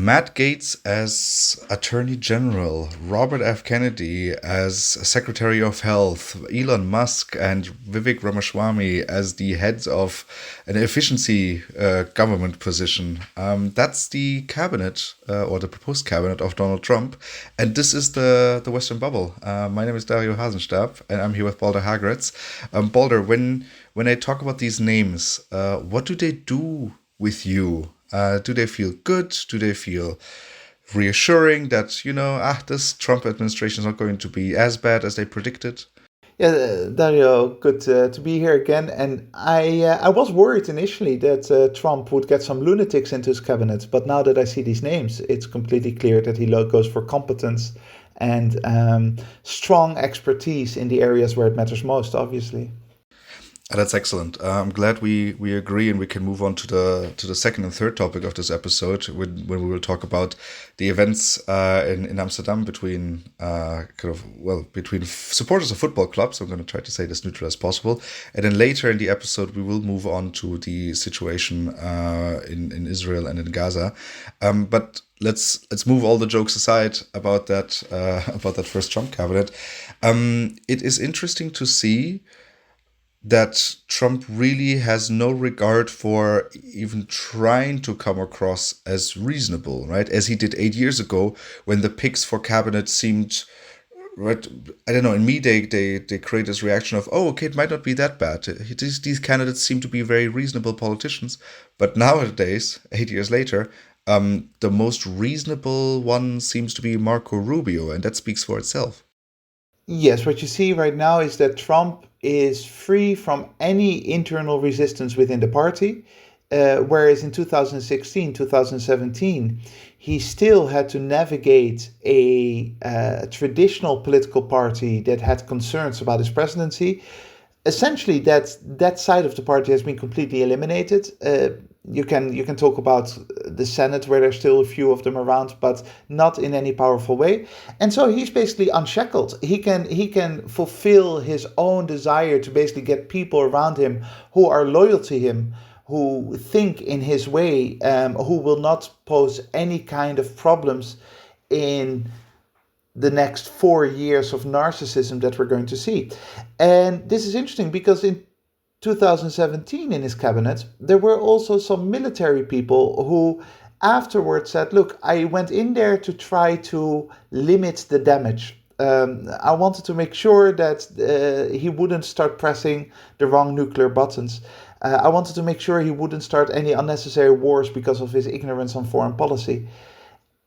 Matt Gaetz as Attorney General, Robert F. Kennedy as Secretary of Health, Elon Musk and Vivek Ramaswamy as the heads of an efficiency government position. That's the cabinet or the proposed cabinet of Donald Trump. And this is the Western Bubble. My name is Dario Hasenstab and I'm here with Balder Hagritz. Balder, when I talk about these names, what do they do with you? Do they feel good? Do they feel reassuring that, this Trump administration is not going to be as bad as they predicted? Yeah, Dario, good to be here again. And I was worried initially that Trump would get some lunatics into his cabinet, but now that I see these names, it's completely clear that he goes for competence and strong expertise in the areas where it matters most, obviously. That's excellent. I'm glad we agree, and we can move on to the second and third topic of this episode when we will talk about the events in Amsterdam between between supporters of football clubs. I'm going to try to say this neutral as possible, and then later in the episode we will move on to the situation in Israel and in Gaza. But let's move all the jokes aside about that first Trump cabinet. It is interesting to see that Trump really has no regard for even trying to come across as reasonable, right? As he did 8 years ago when the picks for cabinet seemed, right? I don't know. In me, they create this reaction of, oh, okay, it might not be that bad. These candidates seem to be very reasonable politicians. But nowadays, 8 years later, the most reasonable one seems to be Marco Rubio, and that speaks for itself. Yes, what you see right now is that Trump is free from any internal resistance within the party, whereas in 2016, 2017, he still had to navigate a traditional political party that had concerns about his presidency. Essentially, that side of the party has been completely eliminated. You can talk about the Senate where there's still a few of them around, but not in any powerful way. And so he's basically unshackled. He can fulfill his own desire to basically get people around him who are loyal to him, who think in his way, who will not pose any kind of problems in the next 4 years of narcissism that we're going to see. And this is interesting because in 2017 in his cabinet, there were also some military people who afterwards said, look, I went in there to try to limit the damage. I wanted to make sure that he wouldn't start pressing the wrong nuclear buttons. I wanted to make sure he wouldn't start any unnecessary wars because of his ignorance on foreign policy.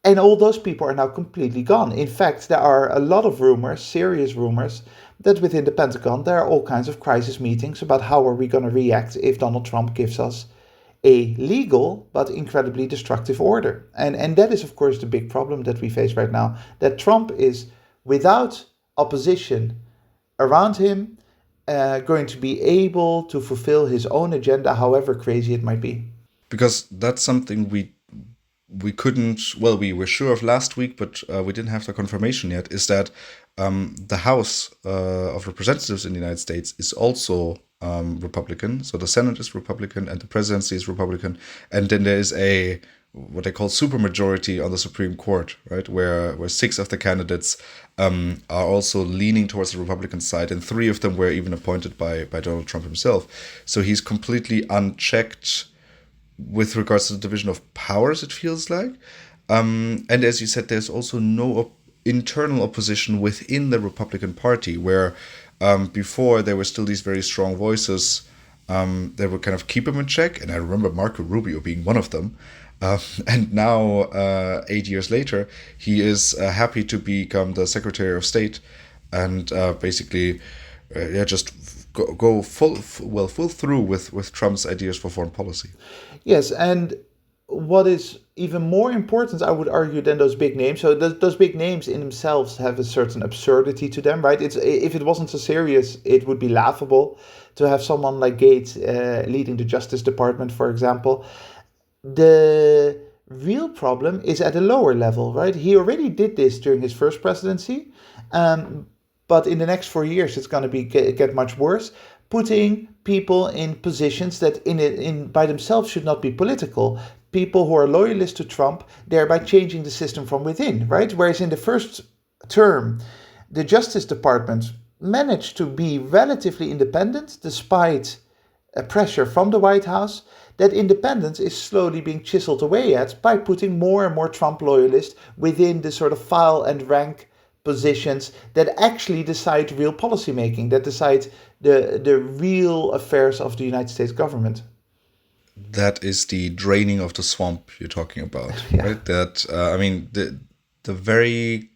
And all those people are now completely gone. In fact, there are a lot of rumors, serious rumors, that within the Pentagon there are all kinds of crisis meetings about how are we going to react if Donald Trump gives us a legal but incredibly destructive order. And that is, of course, the big problem that we face right now, that Trump is without opposition around him going to be able to fulfill his own agenda, however crazy it might be. Because that's something we couldn't, well, we were sure of last week, but we didn't have the confirmation yet, is that the House of Representatives in the United States is also Republican. So the Senate is Republican and the presidency is Republican. And then there is a what they call supermajority on the Supreme Court, right, where six of the candidates are also leaning towards the Republican side, and three of them were even appointed by Donald Trump himself. So he's completely unchecked with regards to the division of powers, it feels like. And as you said, there's also no internal opposition within the Republican Party, where before there were still these very strong voices that would kind of keep him in check. And I remember Marco Rubio being one of them. And now, 8 years later, he is happy to become the Secretary of State and basically, just go full through with Trump's ideas for foreign policy. Yes, and what is even more important, I would argue, than those big names. So those big names in themselves have a certain absurdity to them, right? It's if it wasn't so serious, it would be laughable to have someone like Gates leading the Justice Department, for example. The real problem is at a lower level, right? He already did this during his first presidency, but in the next 4 years, it's going to be get much worse. Putting people in positions that in by themselves should not be political. people who are loyalists to Trump, thereby changing the system from within, right? Whereas in the first term, the Justice Department managed to be relatively independent despite pressure from the White House. That independence is slowly being chiseled away at by putting more and more Trump loyalists within the sort of file and rank positions that actually decide real policy making, that decide the real affairs of the United States government. That is the draining of the swamp you're talking about, Yeah. right? That I mean, the very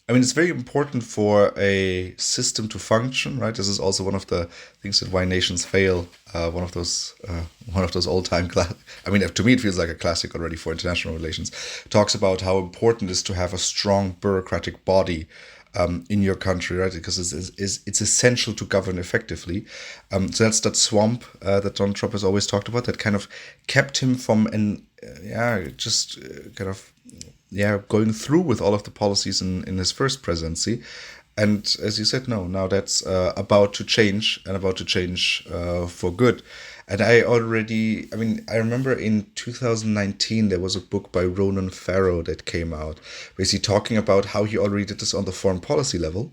it's very important for a system to function, right? This is also one of the things that why nations fail. One of those old time to me, it feels like a classic already for international relations. Talks about how important it is to have a strong bureaucratic body in your country, right? Because it's essential to govern effectively. So that's that swamp that Donald Trump has always talked about. That kind of kept him from going through with all of the policies in his first presidency. And as you said, no, now that's about to change and about to change for good. And I remember in 2019, there was a book by Ronan Farrow that came out, basically talking about how he already did this on the foreign policy level,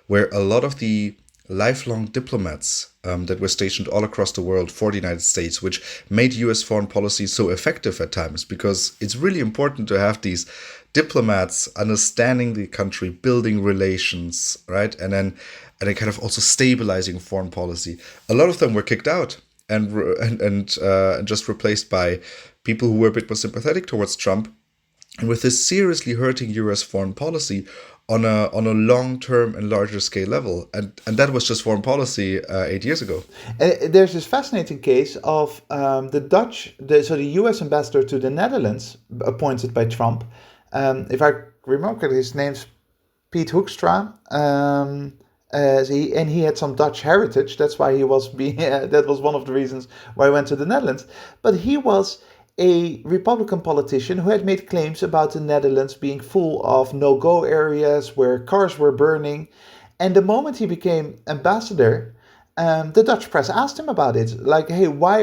where a lot of the lifelong diplomats that were stationed all across the world for the United States, which made US foreign policy so effective at times, because it's really important to have these diplomats understanding the country, building relations, right? And then kind of also stabilizing foreign policy. A lot of them were kicked out and just replaced by people who were a bit more sympathetic towards Trump, and with this seriously hurting U.S. foreign policy on a long term and larger scale level, and that was just foreign policy 8 years ago. There's this fascinating case of the U.S. ambassador to the Netherlands, appointed by Trump. If I remember, his name's Piet Hoekstra. He had some Dutch heritage. That's why he was being. That was one of the reasons why he went to the Netherlands. But he was a Republican politician who had made claims about the Netherlands being full of no-go areas where cars were burning. And the moment he became ambassador, the Dutch press asked him about it. Like, hey, why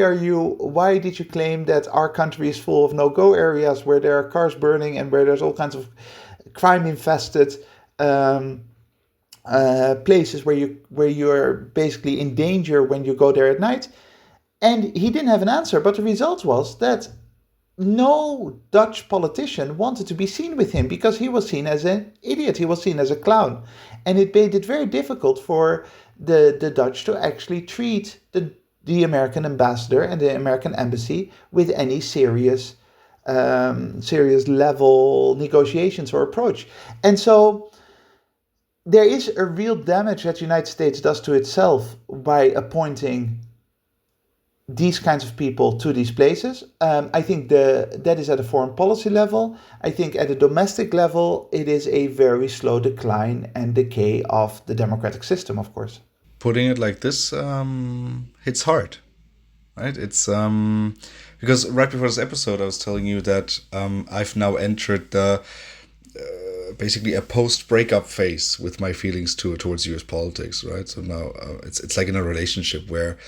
did you claim that our country is full of no-go areas where there are cars burning and where there's all kinds of crime-infested places where you're basically in danger when you go there at night? And he didn't have an answer, but the result was that no Dutch politician wanted to be seen with him because he was seen as an idiot, he was seen as a clown. And it made it very difficult for the Dutch to actually treat the American ambassador and the American embassy with any serious level negotiations or approach. And so there is a real damage that the United States does to itself by appointing these kinds of people to these places. I think that is at a foreign policy level. I think at a domestic level, it is a very slow decline and decay of the democratic system, of course. Putting it like this hits hard, right? It's because right before this episode, I was telling you that I've now entered the basically a post-breakup phase with my feelings towards U.S. politics, right? So now it's like in a relationship where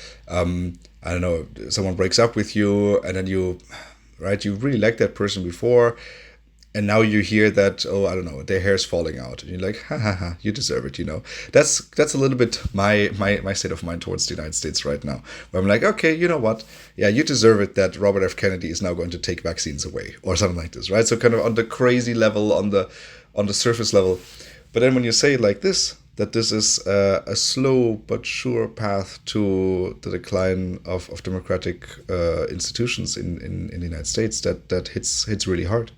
I don't know, someone breaks up with you, and then you really liked that person before, and now you hear that, oh, I don't know, their hair's falling out, and you're like, ha ha ha, you deserve it, That's a little bit my state of mind towards the United States right now, where I'm like, okay, you know what, yeah, you deserve it that Robert F. Kennedy is now going to take vaccines away, or something like this, right? So kind of on the crazy level, on the surface level. But then when you say it like this, that this is a slow but sure path to the decline of democratic institutions in the United States, that hits really hard.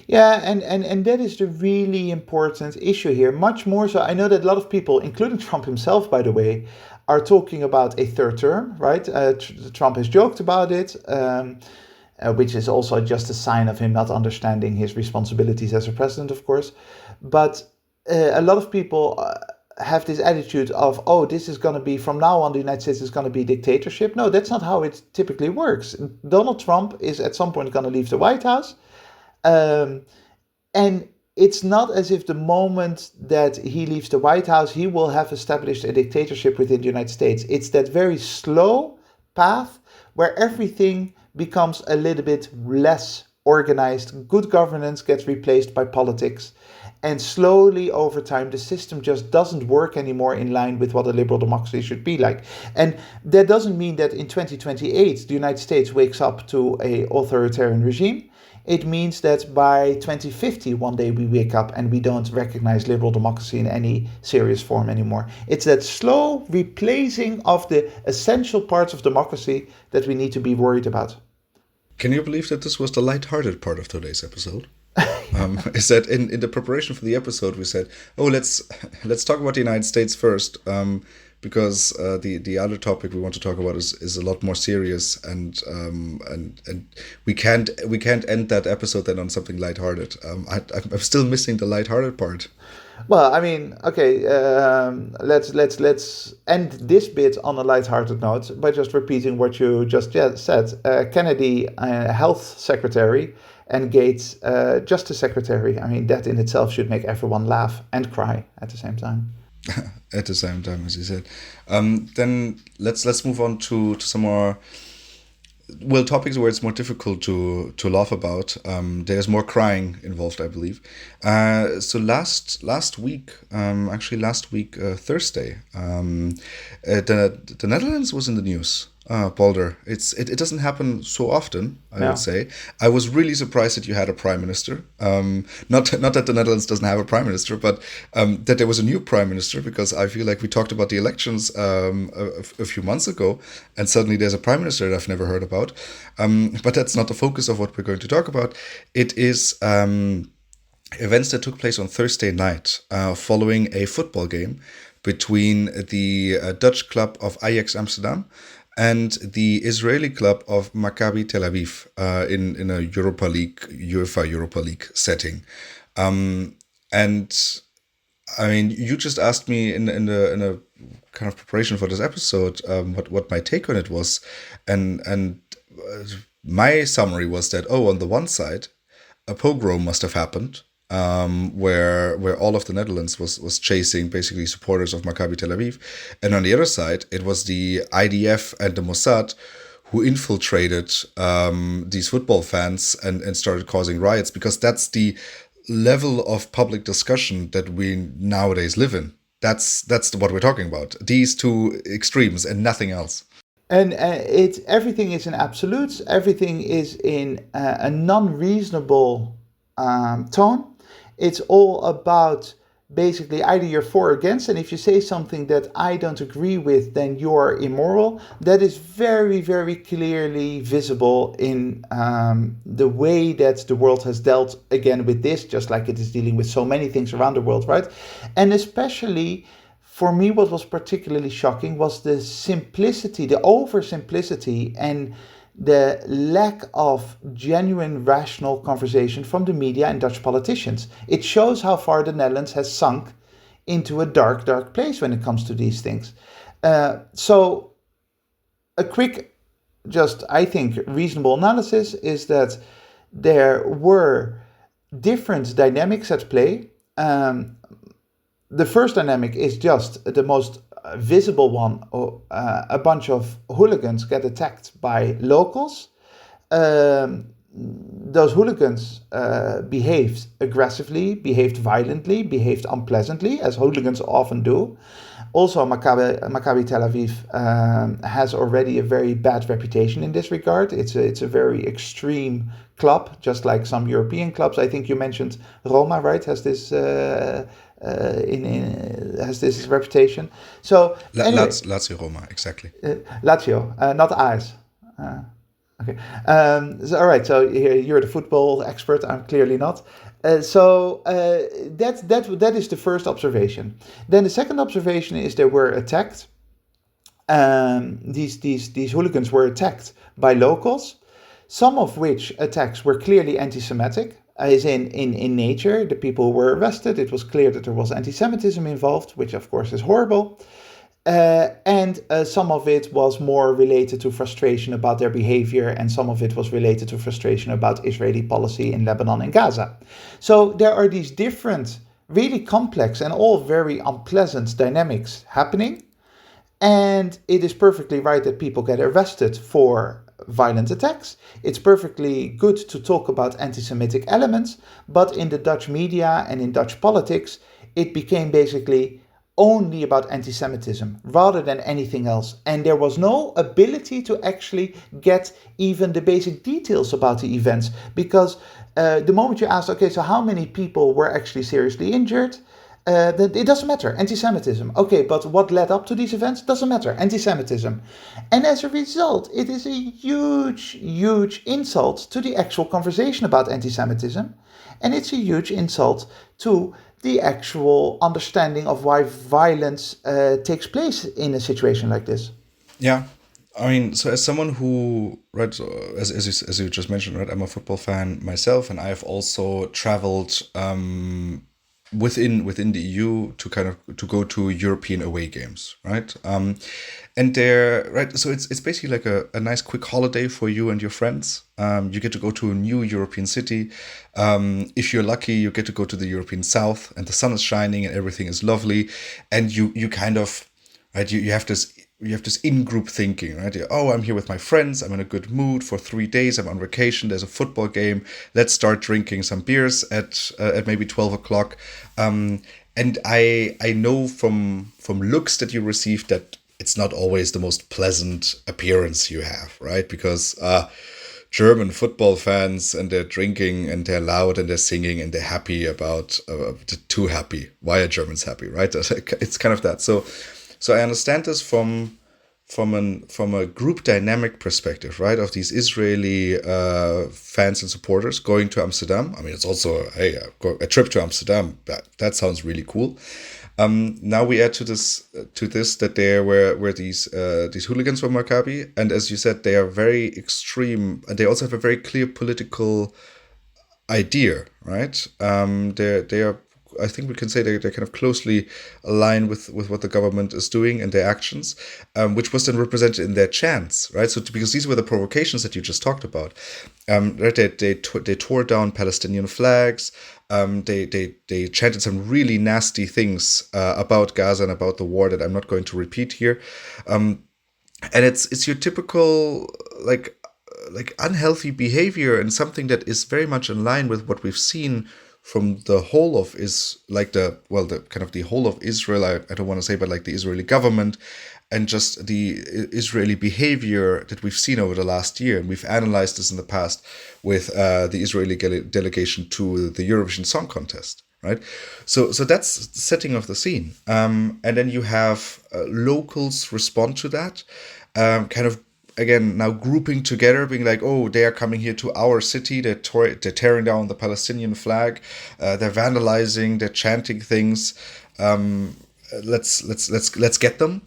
Yeah, and that is the really important issue here. Much more so, I know that a lot of people, including Trump himself, by the way, are talking about a third term, right? Trump has joked about it, which is also just a sign of him not understanding his responsibilities as a president, of course. But a lot of people have this attitude of, oh, this is going to be, from now on, the United States is going to be dictatorship. No, that's not how it typically works. Donald Trump is at some point going to leave the White House. And it's not as if the moment that he leaves the White House, he will have established a dictatorship within the United States. It's that very slow path where everything becomes a little bit less organized. Good governance gets replaced by politics. And slowly over time, the system just doesn't work anymore in line with what a liberal democracy should be like. And that doesn't mean that in 2028, the United States wakes up to an authoritarian regime. It means that by 2050, one day we wake up and we don't recognize liberal democracy in any serious form anymore. It's that slow replacing of the essential parts of democracy that we need to be worried about. Can you believe that this was the lighthearted part of today's episode? Is that in the preparation for the episode we said, oh, let's talk about the United States first, because the other topic we want to talk about is a lot more serious, and we can't end that episode then on something lighthearted. I'm still missing the lighthearted part. Well, I mean, okay, let's end this bit on a lighthearted note by just repeating what you just said. Kennedy, health secretary, and Gates, justice secretary. I mean, that in itself should make everyone laugh and cry at the same time. At the same time, as you said. Then let's move on to some more, well, topics where it's more difficult to laugh about. There's more crying involved, I believe. So last week, Thursday, the Netherlands was in the news. Balder, it doesn't happen so often, I would say. I was really surprised that you had a prime minister. Not that the Netherlands doesn't have a prime minister, but that there was a new prime minister, because I feel like we talked about the elections a few months ago, and suddenly there's a prime minister that I've never heard about. But that's not the focus of what we're going to talk about. It is events that took place on Thursday night following a football game between the Dutch club of Ajax Amsterdam and the Israeli club of Maccabi Tel Aviv in a UEFA Europa League setting. And I mean, you just asked me in a kind of preparation for this episode what my take on it was, and my summary was that, on the one side, a pogrom must have happened, where all of the Netherlands was chasing basically supporters of Maccabi Tel Aviv, and on the other side it was the IDF and the Mossad who infiltrated these football fans and started causing riots, because that's the level of public discussion that we nowadays live in. That's what we're talking about. These two extremes and nothing else. And everything is in absolutes. Everything is in a non-reasonable tone. It's all about basically either you're for or against, and if you say something that I don't agree with, then you're immoral. That is very, very clearly visible in the way that the world has dealt again with this, just like it is dealing with so many things around the world, right? And especially for me, what was particularly shocking was the simplicity, the oversimplicity, and the lack of genuine rational conversation from the media and Dutch politicians. It shows how far the Netherlands has sunk into a dark, dark place when it comes to these things. So a quick, just I think reasonable analysis is that there were different dynamics at play. The first dynamic is just the most visible one. A bunch of hooligans get attacked by locals. Those hooligans behaved aggressively, behaved violently, behaved unpleasantly, as hooligans often do. Also, Maccabi Tel Aviv has already a very bad reputation in this regard. It's a very extreme club, just like some European clubs. I think you mentioned Roma, right? Has this has this reputation. So anyway, Lazio Roma, exactly. Lazio, not AS. Okay. All right. So you're the football expert. I'm clearly not. So that is the first observation. Then the second observation is they were attacked. These hooligans were attacked by locals, some of which attacks were clearly anti-Semitic. As in nature, the people were arrested. It was clear that there was anti-Semitism involved, which of course is horrible. And some of it was more related to frustration about their behavior, and some of it was related to frustration about Israeli policy in Lebanon and Gaza. So there are these different, really complex and all very unpleasant dynamics happening. And it is perfectly right that people get arrested for violent attacks. It's perfectly good to talk about anti-Semitic elements, but in the Dutch media and in Dutch politics, it became basically only about anti-Semitism rather than anything else. And there was no ability to actually get even the basic details about the events, because the moment you ask, okay, so how many people were actually seriously injured? That it doesn't matter. Anti-Semitism. Okay, but what led up to these events? Doesn't matter. Anti-Semitism. And as a result, it is a huge, huge insult to the actual conversation about anti-Semitism. And it's a huge insult to the actual understanding of why violence takes place in a situation like this. Yeah. I mean, so as someone who, right, so as you just mentioned, right, I'm a football fan myself, and I've also traveled within the EU to kind of to go to European away games, right? And they're right. So it's basically like a nice quick holiday for you and your friends. You get to go to a new European city. If you're lucky, you get to go to the European South, and the sun is shining and everything is lovely, and you kind of right. You have this in-group thinking, right? Oh, I'm here with my friends. I'm in a good mood for 3 days. I'm on vacation. There's a football game. Let's start drinking some beers at maybe 12 o'clock. And I know from looks that you receive that it's not always the most pleasant appearance you have, right? Because German football fans, and they're drinking and they're loud and they're singing and they're happy about too happy. Why are Germans happy, right? It's kind of that. So I understand this from a group dynamic perspective, right? Of these Israeli fans and supporters going to Amsterdam. I mean, it's also a trip to Amsterdam. That sounds really cool. Now we add to this that there were these hooligans from Maccabi, and as you said, they are very extreme, and they also have a very clear political idea, right? They are. I think we can say they're kind of closely aligned with what the government is doing and their actions, which was then represented in their chants, right? So because these were the provocations that you just talked about, right? They tore down Palestinian flags. They chanted some really nasty things about Gaza and about the war that I'm not going to repeat here, and it's your typical like unhealthy behavior, and something that is very much in line with what we've seen from the whole of the whole of Israel. I don't want to say, but like the Israeli government and just the Israeli behavior that we've seen over the last year. And we've analyzed this in the past with the Israeli delegation to the Eurovision Song Contest, right? So that's the setting of the scene. And then you have locals respond to that, kind of again now grouping together, being like, oh, they are coming here to our city, they're tearing down the Palestinian flag, they're vandalizing, they're chanting things, let's get them.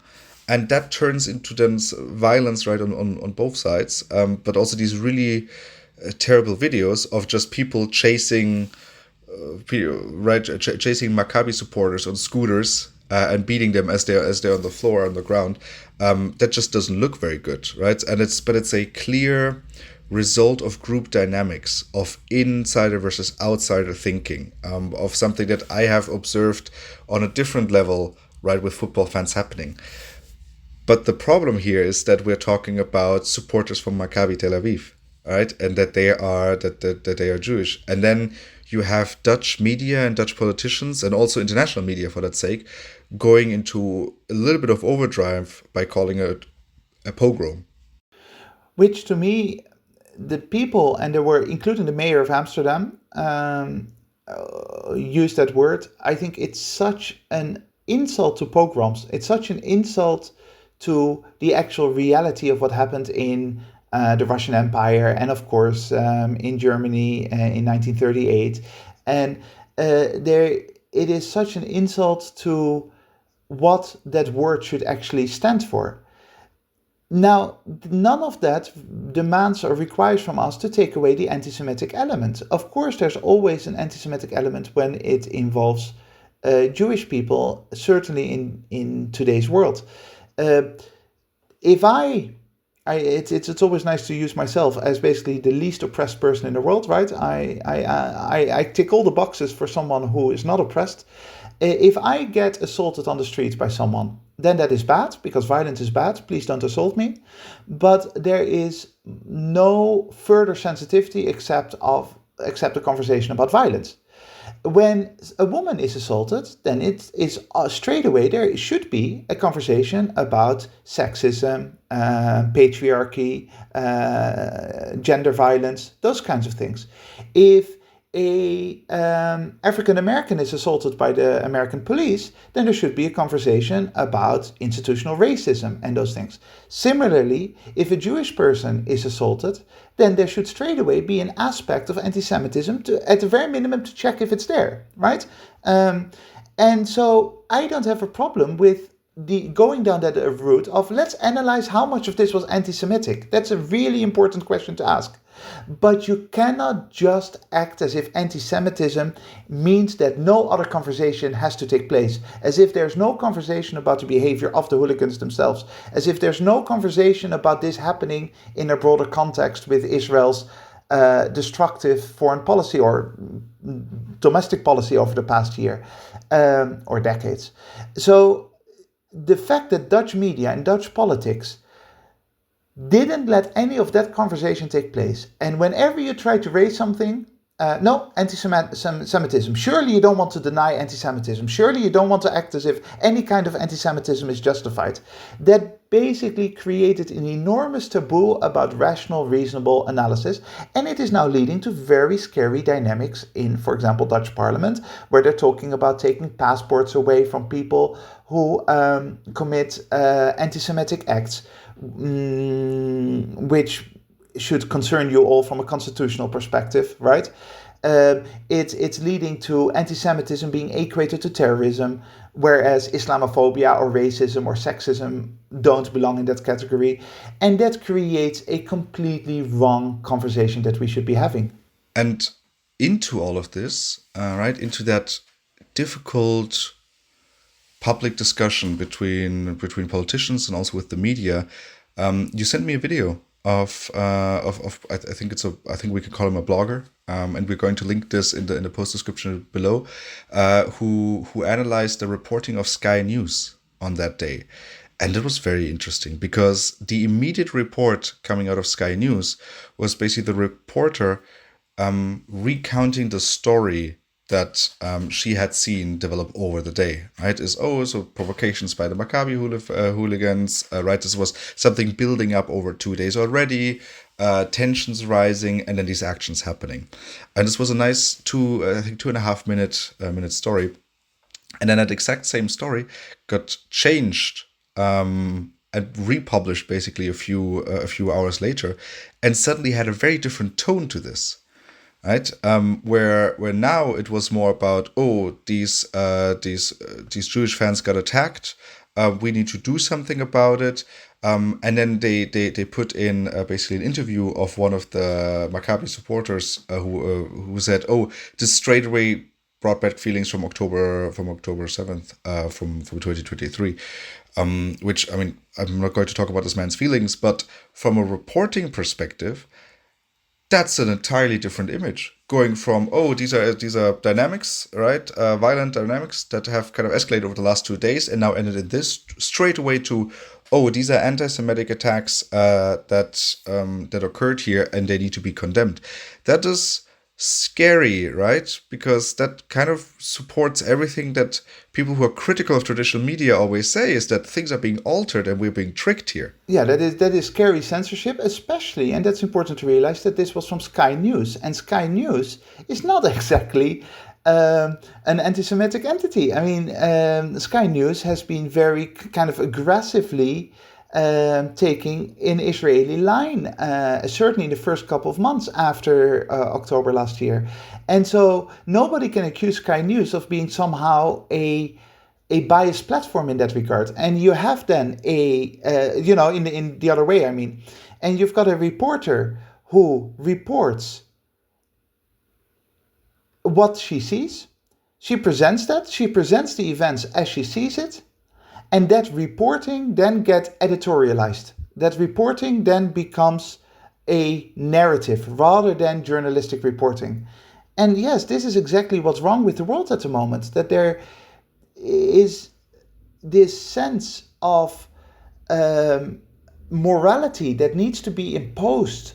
And that turns into then violence, right, on both sides, but also these really terrible videos of just people chasing chasing Maccabi supporters on scooters, and beating them as they're on the floor, on the ground. That just doesn't look very good, right? And it's a clear result of group dynamics, of insider versus outsider thinking, of something that I have observed on a different level, right, with football fans happening. But the problem here is that we're talking about supporters from Maccabi Tel Aviv, right, and that they are Jewish, and then you have Dutch media and Dutch politicians, and also international media for that sake, going into a little bit of overdrive by calling it a pogrom. Which to me, the people, and they were including the mayor of Amsterdam, used that word. I think it's such an insult to pogroms. It's such an insult to the actual reality of what happened in the Russian Empire, and of course in Germany in 1938. And it is such an insult to what that word should actually stand for. Now, none of that demands or requires from us to take away the anti-Semitic element. Of course, there's always an anti-Semitic element when it involves Jewish people, certainly in today's world. If it's always nice to use myself as basically the least oppressed person in the world, right? I tick all the boxes for someone who is not oppressed. If I get assaulted on the streets by someone, then that is bad, because violence is bad. Please don't assault me. But there is no further sensitivity except a conversation about violence. When a woman is assaulted, then it is straight away there should be a conversation about sexism, patriarchy, gender violence, those kinds of things. If a African American is assaulted by the American police, then there should be a conversation about institutional racism and those things. Similarly, if a Jewish person is assaulted, then there should straight away be an aspect of anti-Semitism at the very minimum, to check if it's there, right? And so I don't have a problem with the going down that route of let's analyze how much of this was anti-Semitic. That's a really important question to ask. But you cannot just act as if anti-Semitism means that no other conversation has to take place, as if there's no conversation about the behavior of the hooligans themselves, as if there's no conversation about this happening in a broader context with Israel's destructive foreign policy or domestic policy over the past year or decades. So the fact that Dutch media and Dutch politics didn't let any of that conversation take place. And whenever you try to raise something, no, anti-Semitism. Surely you don't want to deny anti-Semitism. Surely you don't want to act as if any kind of anti-Semitism is justified. That basically created an enormous taboo about rational, reasonable analysis. And it is now leading to very scary dynamics in, for example, Dutch parliament, where they're talking about taking passports away from people who commit anti-Semitic acts, which should concern you all from a constitutional perspective, right? It's leading to anti-Semitism being equated to terrorism, whereas Islamophobia or racism or sexism don't belong in that category. And that creates a completely wrong conversation that we should be having. And into all of this, right, into that difficult public discussion between politicians and also with the media, you sent me a video of I think we can call him a blogger, and we're going to link this in the post description below, who analyzed the reporting of Sky News on that day. And it was very interesting because the immediate report coming out of Sky News was basically the reporter recounting the story that she had seen develop over the day, right? So provocations by the Maccabi hooligans, right? This was something building up over 2 days already, tensions rising, and then these actions happening. And this was a nice 2.5 minute story. And then that exact same story got changed and republished basically a few hours later, and suddenly had a very different tone to this. Right, where now it was more about these Jewish fans got attacked. We need to do something about it. And then they put in basically an interview of one of the Maccabi supporters who said, this straight away brought back feelings from October 7th, from 2023. Which, I mean, I'm not going to talk about this man's feelings, but from a reporting perspective, that's an entirely different image. Going from, these are dynamics, right? Violent dynamics that have kind of escalated over the last 2 days and now ended in this, straight away to, these are anti-Semitic attacks that occurred here and they need to be condemned. That is scary, right? Because that kind of supports everything that people who are critical of traditional media always say, is that things are being altered and we're being tricked here. Yeah, that is scary censorship, especially, and that's important to realize, that this was from Sky News. And Sky News is not exactly an anti-Semitic entity. I mean, Sky News has been very kind of aggressively taking an Israeli line, certainly in the first couple of months after October last year. And so nobody can accuse Sky News of being somehow a biased platform in that regard. And you have then in the other way, I mean, and you've got a reporter who reports what she sees. She presents the events as she sees it. And that reporting then gets editorialized. That reporting then becomes a narrative rather than journalistic reporting. And yes, this is exactly what's wrong with the world at the moment. That there is this sense of morality that needs to be imposed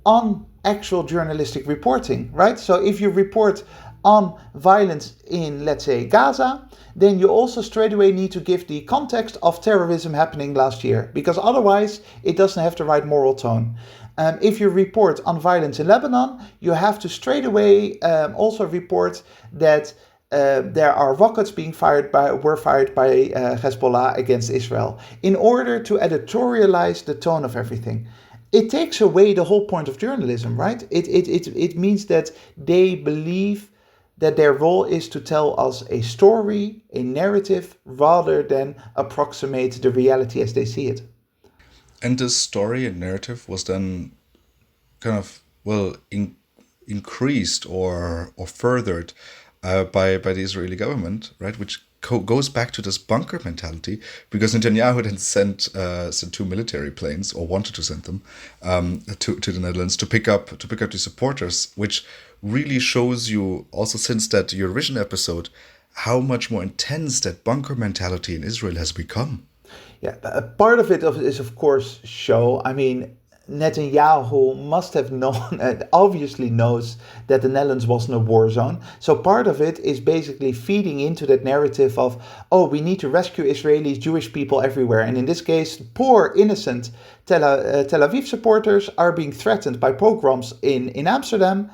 on actual journalistic reporting, right? So if you report on violence in, let's say, Gaza, then you also straight away need to give the context of terrorism happening last year, because otherwise it doesn't have the right moral tone. If you report on violence in Lebanon, you have to straight away also report that there are rockets were fired by Hezbollah against Israel, in order to editorialize the tone of everything. It takes away the whole point of journalism, right? It means that they believe that their role is to tell us a story, a narrative, rather than approximate the reality as they see it. And this story and narrative was then kind of, well, increased or furthered by the Israeli government, right? Which goes back to this bunker mentality, because Netanyahu then sent two military planes, or wanted to send them, to the Netherlands to pick up the supporters, which really shows you also, since that Eurovision episode, how much more intense that bunker mentality in Israel has become. Yeah, part of it is, of course, show. I mean, Netanyahu must have known, obviously knows that the Netherlands wasn't a war zone. So part of it is basically feeding into that narrative of, oh, we need to rescue Israelis, Jewish people everywhere. And in this case, poor, innocent Tel Aviv supporters are being threatened by pogroms in Amsterdam.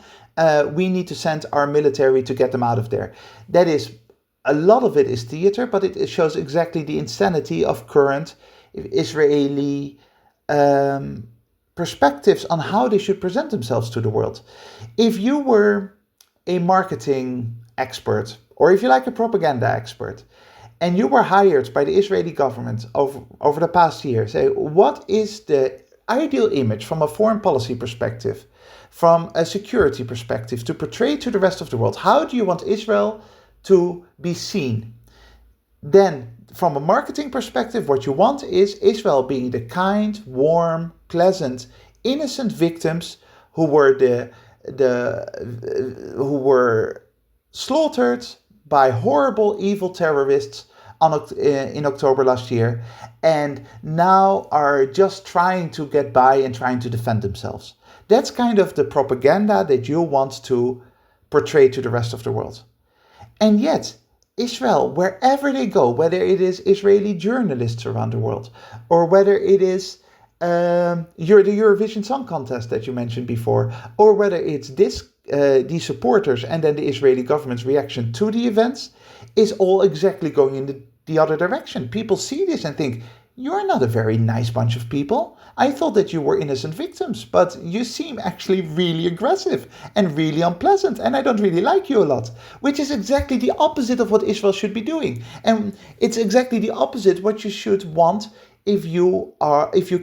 We need to send our military to get them out of there. That is, a lot of it is theater, but it shows exactly the insanity of current Israeli perspectives on how they should present themselves to the world. If you were a marketing expert, or if you like a propaganda expert, and you were hired by the Israeli government over the past year, say, what is the ideal image from a foreign policy perspective, from a security perspective, to portray to the rest of the world? How do you want Israel to be seen? Then, from a marketing perspective, what you want is Israel being the kind, warm, pleasant, innocent victims who were slaughtered by horrible, evil terrorists in October last year, and now are just trying to get by and trying to defend themselves. That's kind of the propaganda that you want to portray to the rest of the world. And yet, Israel, wherever they go, whether it is Israeli journalists around the world, or whether it is the Eurovision Song Contest that you mentioned before, or whether it's these supporters and then the Israeli government's reaction to the events, is all exactly going in the other direction. People see this and think, you're not a very nice bunch of people. I thought that you were innocent victims, but you seem actually really aggressive and really unpleasant, and I don't really like you a lot. Which is exactly the opposite of what Israel should be doing. And it's exactly the opposite what you should want if you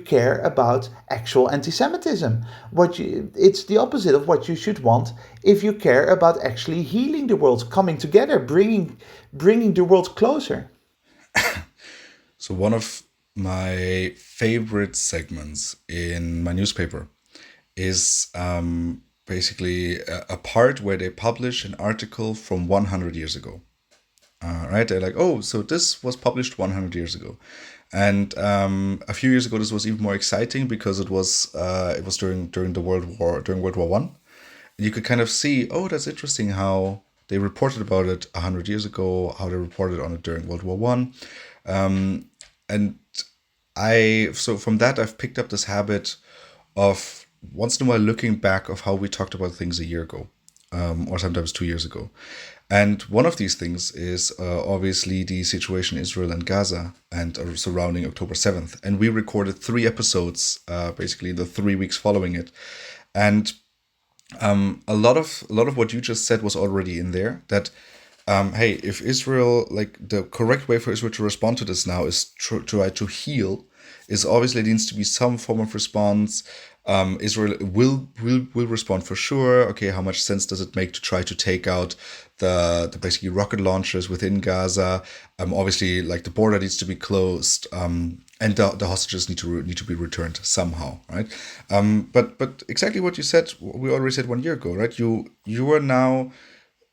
care about actual anti-Semitism. It's the opposite of what you should want if you care about actually healing the world, coming together, bringing the world closer. So one of my favorite segments in my newspaper is basically a part where they publish an article from 100 years ago. Right? They're like, oh, so this was published 100 years ago. And a few years ago, this was even more exciting because it was during World War One. You could kind of see, oh, that's interesting how they reported about it 100 years ago, how they reported on it during World War One. And so from that, I've picked up this habit of once in a while looking back of how we talked about things a year ago, or sometimes 2 years ago. And one of these things is obviously the situation in Israel and Gaza and surrounding October 7th. And we recorded 3 episodes, basically the 3 weeks following it. And a lot of what you just said was already in there, that hey, if Israel, like the correct way for Israel to respond to this now is try to heal, is obviously there needs to be some form of response. Israel will respond for sure. Okay, how much sense does it make to try to take out the basically rocket launchers within Gaza? Obviously, like the border needs to be closed, and the hostages need to be returned somehow, right? But exactly what you said, we already said 1 year ago, right? You are now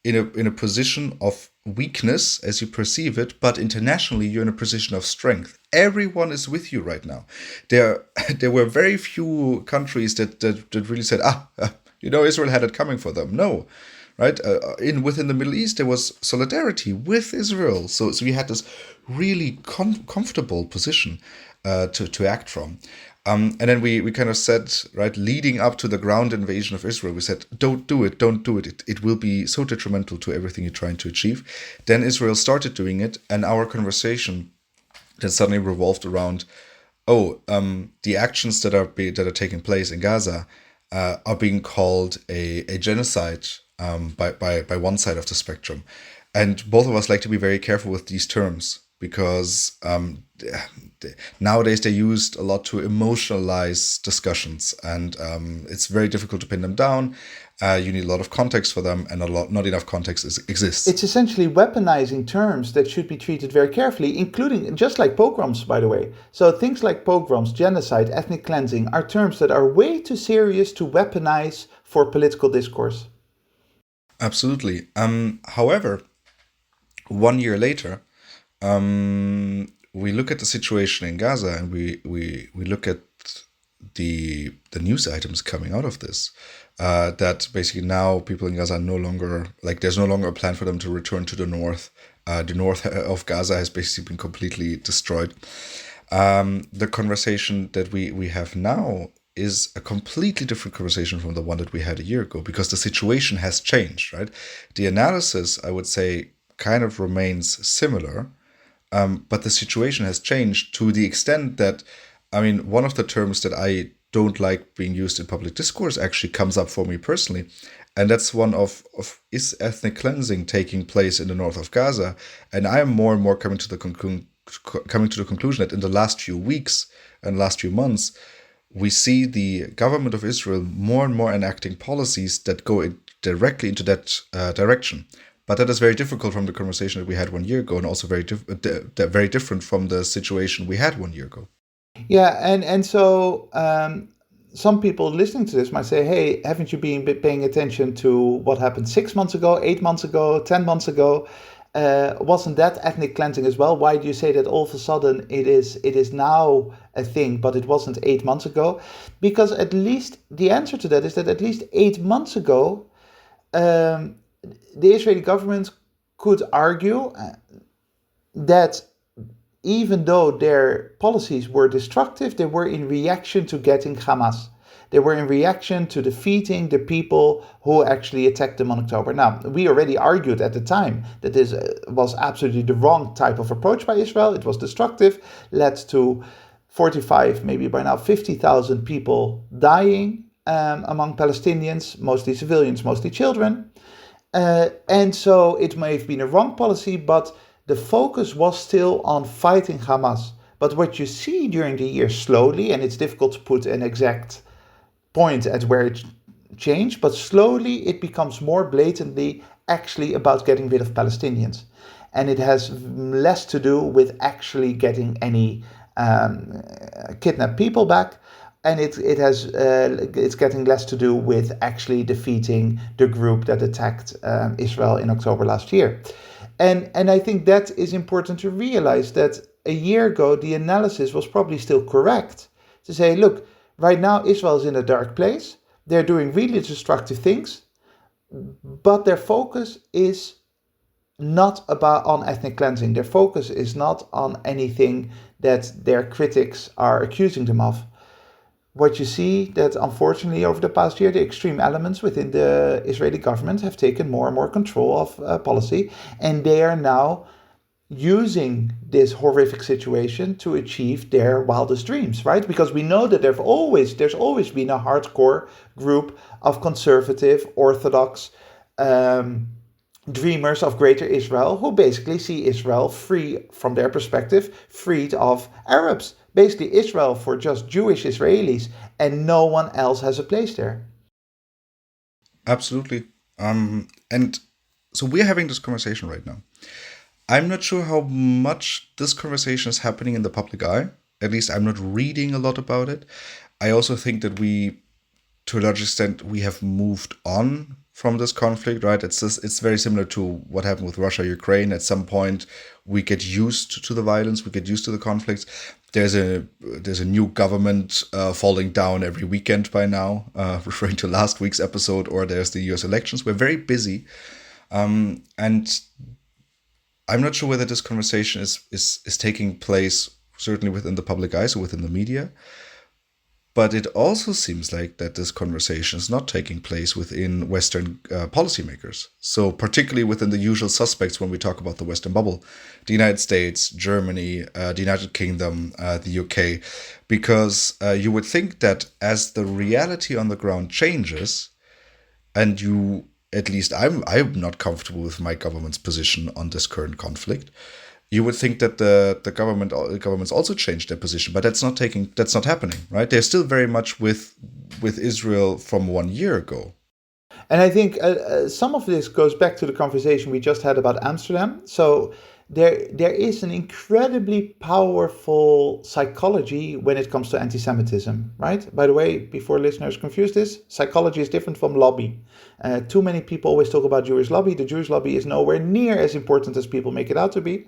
in a position of weakness as you perceive it, but internationally you're in a position of strength. Everyone is with you right now. There there were very few countries that really said, Israel had it coming for them. No, right? In within the Middle East, there was solidarity with Israel. So we had this really comfortable position to act from. And then we kind of said, right, leading up to the ground invasion of Israel, we said, don't do it, don't do it. It will be so detrimental to everything you're trying to achieve. Then Israel started doing it, and our conversation then suddenly revolved around, the actions that are taking place in Gaza are being called a genocide by one side of the spectrum. And both of us like to be very careful with these terms because nowadays they're used a lot to emotionalize discussions, and it's very difficult to pin them down. You need a lot of context for them, and not enough context exists. It's essentially weaponizing terms that should be treated very carefully, including just like pogroms, by the way. So things like pogroms, genocide, ethnic cleansing are terms that are way too serious to weaponize for political discourse. Absolutely. However, 1 year later, we look at the situation in Gaza, and we look at the news items coming out of this. That basically now people in Gaza are no longer, like, there's no longer a plan for them to return to the north. The north of Gaza has basically been completely destroyed. The conversation that we have now is a completely different conversation from the one that we had a year ago, because the situation has changed, right? The analysis, I would say, kind of remains similar, but the situation has changed to the extent that, I mean, one of the terms that I don't like being used in public discourse actually comes up for me personally, and that's one of is ethnic cleansing taking place in the north of Gaza? And I am more and more coming to the conclusion that in the last few weeks and last few months, we see the government of Israel more and more enacting policies that go directly into that direction. But that is very difficult from the conversation that we had 1 year ago, and also very different from the situation we had 1 year ago. Yeah, and so some people listening to this might say, hey, haven't you been paying attention to what happened 6 months ago, 8 months ago, 10 months ago? Wasn't that ethnic cleansing as well? Why do you say that all of a sudden it is now a thing, but it wasn't 8 months ago? Because at least the answer to that is that at least 8 months ago, the Israeli government could argue that even though their policies were destructive, they were in reaction to getting Hamas. They were in reaction to defeating the people who actually attacked them on October. Now, we already argued at the time that this was absolutely the wrong type of approach by Israel. It was destructive, led to 45, maybe by now 50,000 people dying among Palestinians, mostly civilians, mostly children. And so it may have been a wrong policy, but the focus was still on fighting Hamas. But what you see during the year slowly, and it's difficult to put an exact point at where it changed, but slowly it becomes more blatantly actually about getting rid of Palestinians. And it has less to do with actually getting any kidnapped people back. And it's getting less to do with actually defeating the group that attacked Israel in October last year. And I think that is important to realize, that a year ago the analysis was probably still correct to say, look, right now Israel is in a dark place. They're doing really destructive things, but their focus is not on ethnic cleansing. Their focus is not on anything that their critics are accusing them of. What you see that unfortunately over the past year, the extreme elements within the Israeli government have taken more and more control of policy, and they are now using this horrific situation to achieve their wildest dreams, right? Because we know that there's always been a hardcore group of conservative, orthodox dreamers of greater Israel who basically see Israel free, from their perspective, freed of Arabs. Basically Israel for just Jewish Israelis, and no one else has a place there. Absolutely. And so we're having this conversation right now. I'm not sure how much this conversation is happening in the public eye. At least I'm not reading a lot about it. I also think that we to a large extent, we have moved on from this conflict, right? It's very similar to what happened with Russia, Ukraine. At some point, we get used to the violence, we get used to the conflicts. There's a new government falling down every weekend by now, referring to last week's episode, or there's the U.S. elections. We're very busy, and I'm not sure whether this conversation is taking place certainly within the public eye, so within the media. But it also seems like that this conversation is not taking place within Western policymakers. So particularly within the usual suspects when we talk about the Western bubble, the United States, Germany, the United Kingdom, the UK, because you would think that as the reality on the ground changes, and at least I'm not comfortable with my government's position on this current conflict. You would think that the governments also changed their position, but that's not happening, right? They're still very much with Israel from 1 year ago. And I think some of this goes back to the conversation we just had about Amsterdam. So there is an incredibly powerful psychology when it comes to anti-Semitism, right? By the way, before listeners confuse this, psychology is different from lobby. Too many people always talk about Jewish lobby. The Jewish lobby is nowhere near as important as people make it out to be.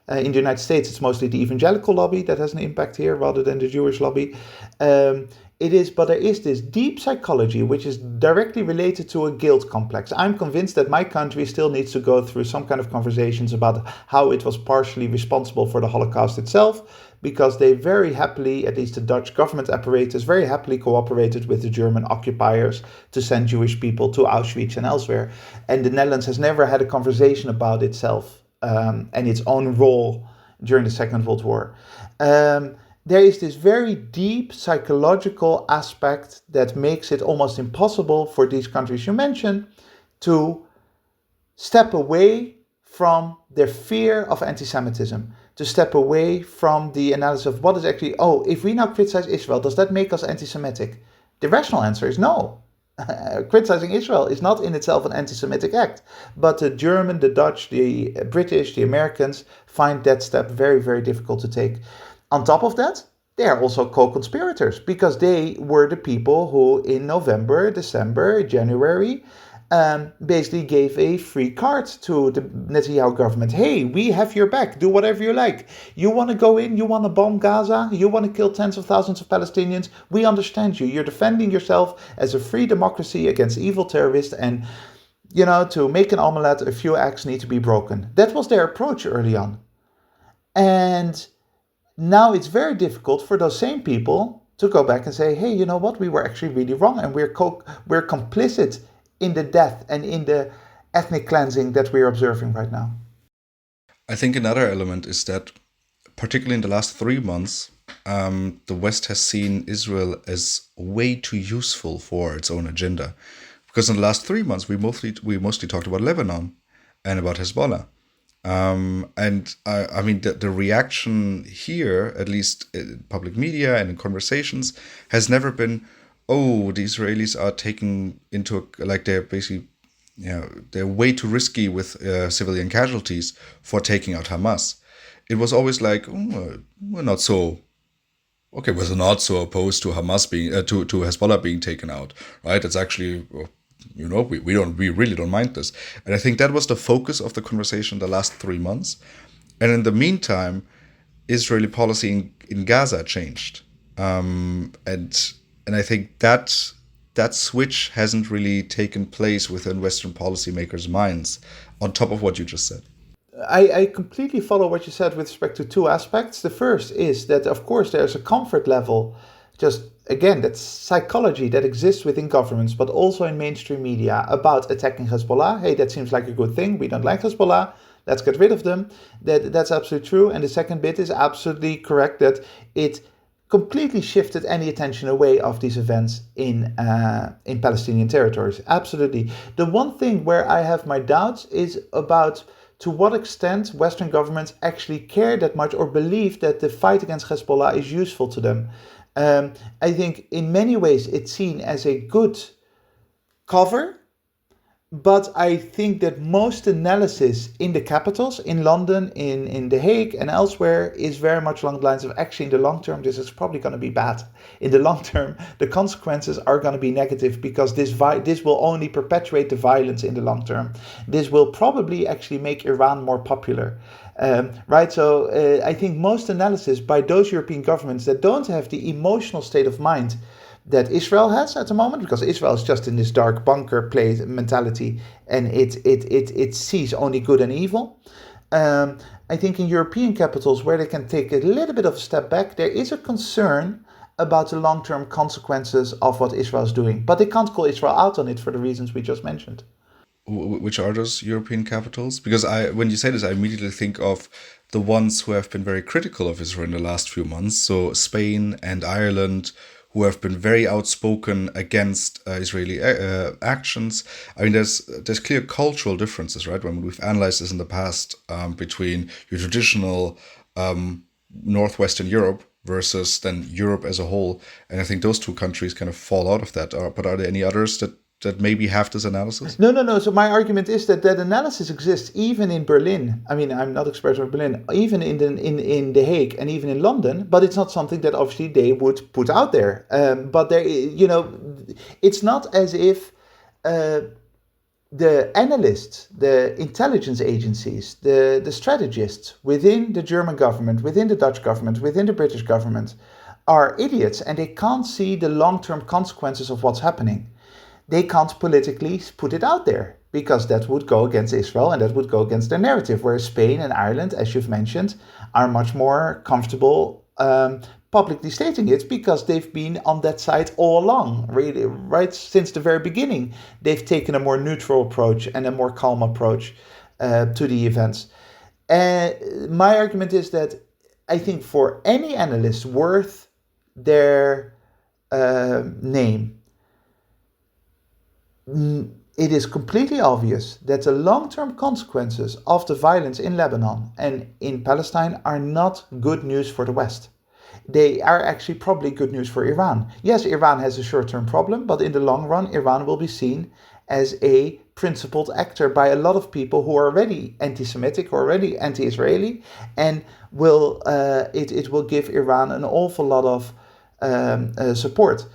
In the United States, it's mostly the evangelical lobby that has an impact here rather than the Jewish lobby. But there is this deep psychology which is directly related to a guilt complex. I'm convinced that my country still needs to go through some kind of conversations about how it was partially responsible for the Holocaust itself, because they very happily, at least the Dutch government apparatus, very happily cooperated with the German occupiers to send Jewish people to Auschwitz and elsewhere. And the Netherlands has never had a conversation about itself and its own role during the Second World War. There is this very deep psychological aspect that makes it almost impossible for these countries you mentioned to step away from their fear of anti-Semitism, to step away from the analysis of what is actually, if we now criticize Israel, does that make us anti-Semitic? The rational answer is no. Criticizing Israel is not in itself an anti-Semitic act, but the German, the Dutch, the British, the Americans find that step very, very difficult to take. On top of that, they are also co-conspirators, because they were the people who in November, December, January basically gave a free card to the Netanyahu government. Hey, we have your back. Do whatever you like. You want to go in, you want to bomb Gaza, you want to kill tens of thousands of Palestinians. We understand you. You're defending yourself as a free democracy against evil terrorists. And, to make an omelette, a few eggs need to be broken. That was their approach early on. And now it's very difficult for those same people to go back and say, hey, you know what? We were actually really wrong, and we're complicit in the death and in the ethnic cleansing that we're observing right now. I think another element is that, particularly in the last 3 months, the West has seen Israel as way too useful for its own agenda. Because in the last 3 months, we mostly talked about Lebanon and about Hezbollah. The reaction here, at least in public media and in conversations, has never been, the Israelis are taking they're basically, they're way too risky with civilian casualties for taking out Hamas. It was always like, we're not so opposed to Hamas being to Hezbollah being taken out, right? It's actually, we really don't mind this. And I think that was the focus of the conversation the last 3 months. And in the meantime, Israeli policy in Gaza changed, and I think that switch hasn't really taken place within Western policymakers' minds, on top of what you just said. I completely follow what you said with respect to two aspects. The first is that, of course, there's a comfort level, just again, that's psychology that exists within governments, but also in mainstream media, about attacking Hezbollah. Hey, that seems like a good thing. We don't like Hezbollah. Let's get rid of them. That's absolutely true. And the second bit is absolutely correct, that it completely shifted any attention away of these events in Palestinian territories. Absolutely. The one thing where I have my doubts is about to what extent Western governments actually care that much or believe that the fight against Hezbollah is useful to them. I think in many ways it's seen as a good cover, But I think that most analysis in the capitals, in London, in The Hague, and elsewhere, is very much along the lines of actually, in the long term, this is probably going to be bad. In the long term, the consequences are going to be negative because this will only perpetuate the violence in the long term. This will probably actually make Iran more popular. Right, so I think most analysis by those European governments that don't have the emotional state of mind that Israel has at the moment, because Israel is just in this dark bunker place mentality, and it sees only good and evil. I think in European capitals where they can take a little bit of a step back, there is a concern about the long-term consequences of what Israel is doing, but they can't call Israel out on it for the reasons we just mentioned. Which are those European capitals? Because when you say this, I immediately think of the ones who have been very critical of Israel in the last few months. So Spain and Ireland, who have been very outspoken against Israeli actions. I mean, there's clear cultural differences, right? When we've analyzed this in the past between your traditional northwestern Europe versus then Europe as a whole, and I think those two countries kind of fall out of that. But are there any others that maybe have this analysis? No. So my argument is that analysis exists even in Berlin. I mean, I'm not expert of Berlin, even in The Hague and even in London. But it's not something that obviously they would put out there. But there, it's not as if the analysts, the intelligence agencies, the strategists within the German government, within the Dutch government, within the British government, are idiots and they can't see the long-term consequences of what's happening. They can't politically put it out there because that would go against Israel and that would go against their narrative. Whereas Spain and Ireland, as you've mentioned, are much more comfortable publicly stating it because they've been on that side all along, really, right since the very beginning. They've taken a more neutral approach and a more calm approach to the events. My argument is that I think for any analyst worth their name, it is completely obvious that the long-term consequences of the violence in Lebanon and in Palestine are not good news for the West. They are actually probably good news for Iran. Yes, Iran has a short-term problem, but in the long run, Iran will be seen as a principled actor by a lot of people who are already anti-Semitic, or already anti-Israeli, and it will give Iran an awful lot of support.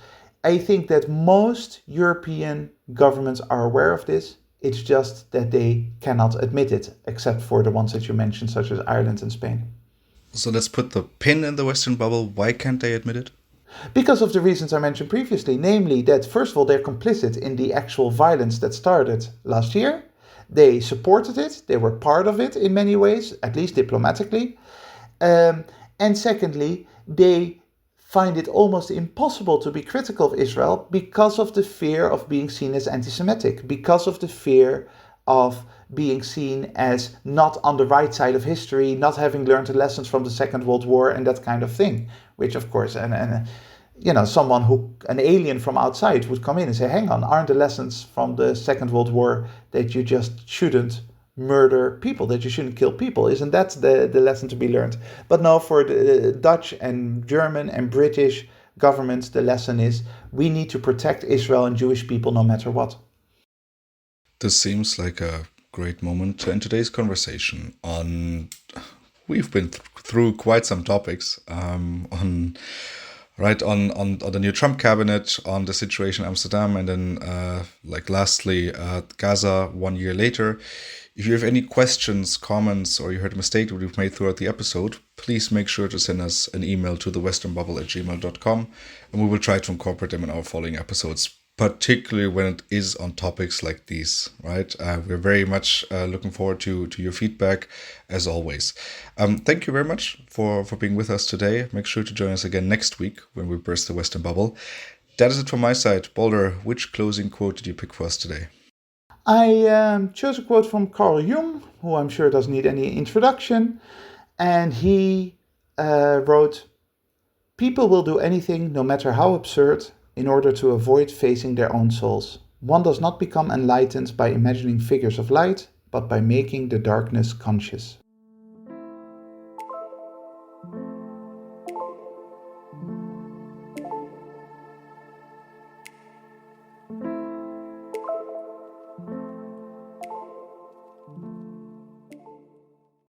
I think that most European governments are aware of this. It's just that they cannot admit it, except for the ones that you mentioned, such as Ireland and Spain. So let's put the pin in the Western bubble. Why can't they admit it? Because of the reasons I mentioned previously, namely that, first of all, they're complicit in the actual violence that started last year. They supported it. They were part of it in many ways, at least diplomatically. And secondly, they find it almost impossible to be critical of Israel because of the fear of being seen as anti-Semitic, because of the fear of being seen as not on the right side of history, not having learned the lessons from the Second World War and that kind of thing. Which, of course, an alien from outside would come in and say, hang on, aren't the lessons from the Second World War that you just shouldn't murder people, that you shouldn't kill people? Isn't that the lesson to be learned? But no, for the Dutch and German and British governments, the lesson is we need to protect Israel and Jewish people no matter what. This seems like a great moment to end today's conversation on. We've been through quite some topics on the new Trump cabinet, on the situation in Amsterdam, and then lastly Gaza 1 year later. If you have any questions, comments, or you heard a mistake that we've made throughout the episode, please make sure to send us an email to thewesternbubble@gmail.com, and we will try to incorporate them in our following episodes, particularly when it is on topics like these, right? We're very much looking forward to your feedback, as always. Thank you very much for being with us today. Make sure to join us again next week when we burst the Western bubble. That is it from my side. Boulder, which closing quote did you pick for us today? I chose a quote from Carl Jung, who I'm sure doesn't need any introduction, and he wrote, "People will do anything, no matter how absurd, in order to avoid facing their own souls. One does not become enlightened by imagining figures of light, but by making the darkness conscious."